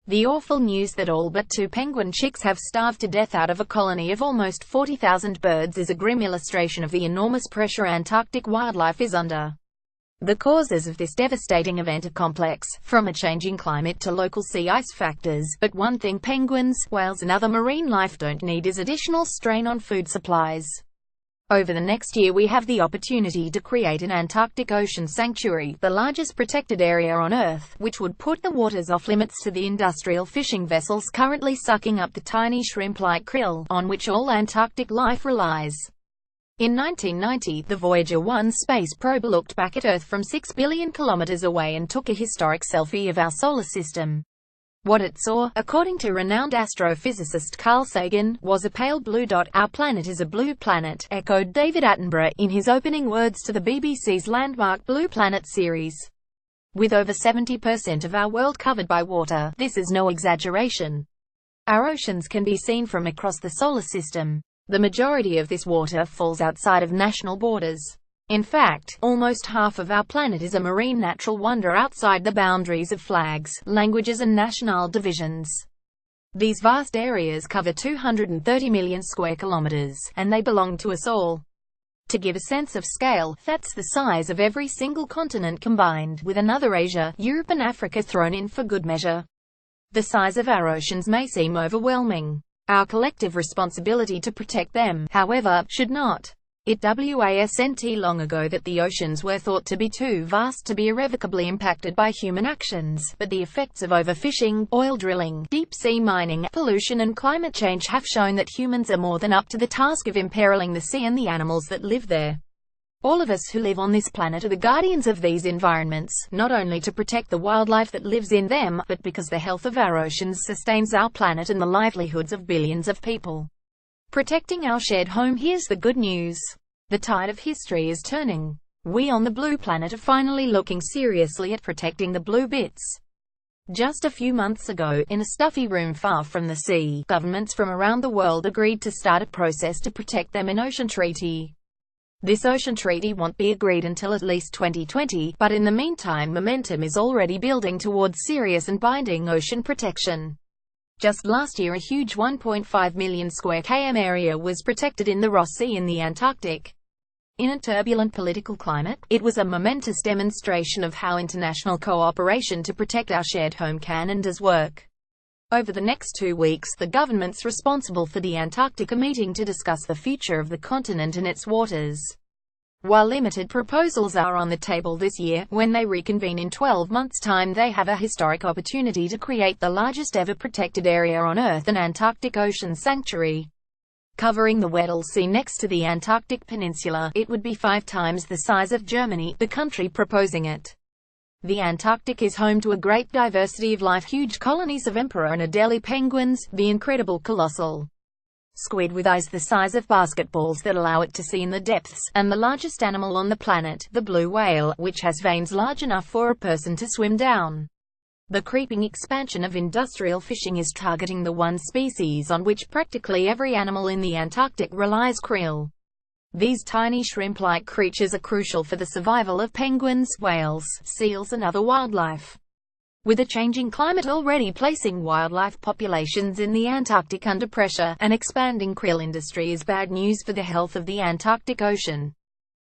The awful news that all but 2 penguin chicks have starved to death out of a colony of almost 40,000 birds is a grim illustration of the enormous pressure Antarctic wildlife is under. The causes of this devastating event are complex, from a changing climate to local sea ice factors, but one thing penguins, whales and other marine life don't need is additional strain on food supplies. Over the next year we have the opportunity to create an Antarctic ocean sanctuary, the largest protected area on Earth, which would put the waters off limits to the industrial fishing vessels currently sucking up the tiny shrimp-like krill, on which all Antarctic life relies. In 1990, the Voyager 1 space probe looked back at Earth from 6 billion kilometers away and took a historic selfie of our solar system. What it saw, according to renowned astrophysicist Carl Sagan, was a pale blue dot. "Our planet is a blue planet," echoed David Attenborough in his opening words to the BBC's landmark Blue Planet series. With over 70% of our world covered by water, this is no exaggeration. Our oceans can be seen from across the solar system. The majority of this water falls outside of national borders. In fact, almost half of our planet is a marine natural wonder outside the boundaries of flags, languages and national divisions. These vast areas cover 230 million square kilometers, and they belong to us all. To give a sense of scale, that's the size of every single continent combined, with another Asia, Europe and Africa thrown in for good measure. The size of our oceans may seem overwhelming. Our collective responsibility to protect them, however, should not. It wasn't long ago that the oceans were thought to be too vast to be irrevocably impacted by human actions, but the effects of overfishing, oil drilling, deep-sea mining, pollution and climate change have shown that humans are more than up to the task of imperiling the sea and the animals that live there. All of us who live on this planet are the guardians of these environments, not only to protect the wildlife that lives in them, but because the health of our oceans sustains our planet and the livelihoods of billions of people. Protecting our shared home. Here's the good news. The tide of history is turning. We on the blue planet are finally looking seriously at protecting the blue bits. Just a few months ago, in a stuffy room far from the sea, governments from around the world agreed to start a process to protect them in ocean treaty. This ocean treaty won't be agreed until at least 2020, but in the meantime momentum is already building towards serious and binding ocean protection. Just last year a huge 1.5 million square km area was protected in the Ross Sea in the Antarctic. In a turbulent political climate, it was a momentous demonstration of how international cooperation to protect our shared home can and does work. Over the next 2 weeks, the governments responsible for the Antarctic are meeting to discuss the future of the continent and its waters. While limited proposals are on the table this year, when they reconvene in 12 months' time they have a historic opportunity to create the largest ever protected area on Earth, an Antarctic ocean sanctuary. Covering the Weddell Sea next to the Antarctic Peninsula, it would be 5 times the size of Germany, the country proposing it. The Antarctic is home to a great diversity of life, huge colonies of emperor and Adelie penguins, the incredible colossal squid with eyes the size of basketballs that allow it to see in the depths, and the largest animal on the planet, the blue whale, which has veins large enough for a person to swim down. The creeping expansion of industrial fishing is targeting the one species on which practically every animal in the Antarctic relies: krill. These tiny shrimp-like creatures are crucial for the survival of penguins, whales, seals and other wildlife. With a changing climate already placing wildlife populations in the Antarctic under pressure, an expanding krill industry is bad news for the health of the Antarctic Ocean.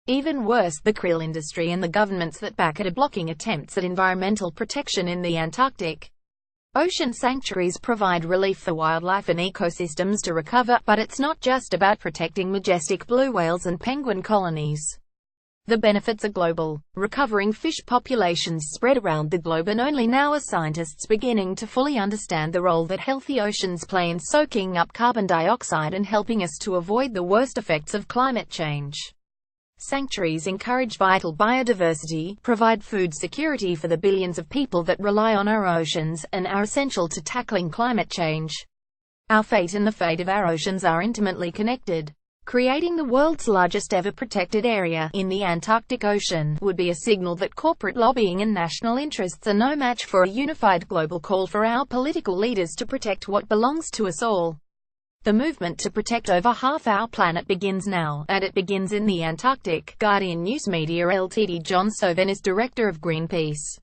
Even worse, the krill industry and the governments that back it are blocking attempts at environmental protection in the Antarctic. Ocean sanctuaries provide relief for wildlife and ecosystems to recover, but it's not just about protecting majestic blue whales and penguin colonies. The benefits are global. Recovering fish populations spread around the globe, and only now are scientists beginning to fully understand the role that healthy oceans play in soaking up carbon dioxide and helping us to avoid the worst effects of climate change. Sanctuaries encourage vital biodiversity, provide food security for the billions of people that rely on our oceans, and are essential to tackling climate change. Our fate and the fate of our oceans are intimately connected. Creating the world's largest ever protected area, in the Antarctic Ocean, would be a signal that corporate lobbying and national interests are no match for a unified global call for our political leaders to protect what belongs to us all. The movement to protect over half our planet begins now, and it begins in the Antarctic. Guardian News Media Ltd. John Soven is director of Greenpeace.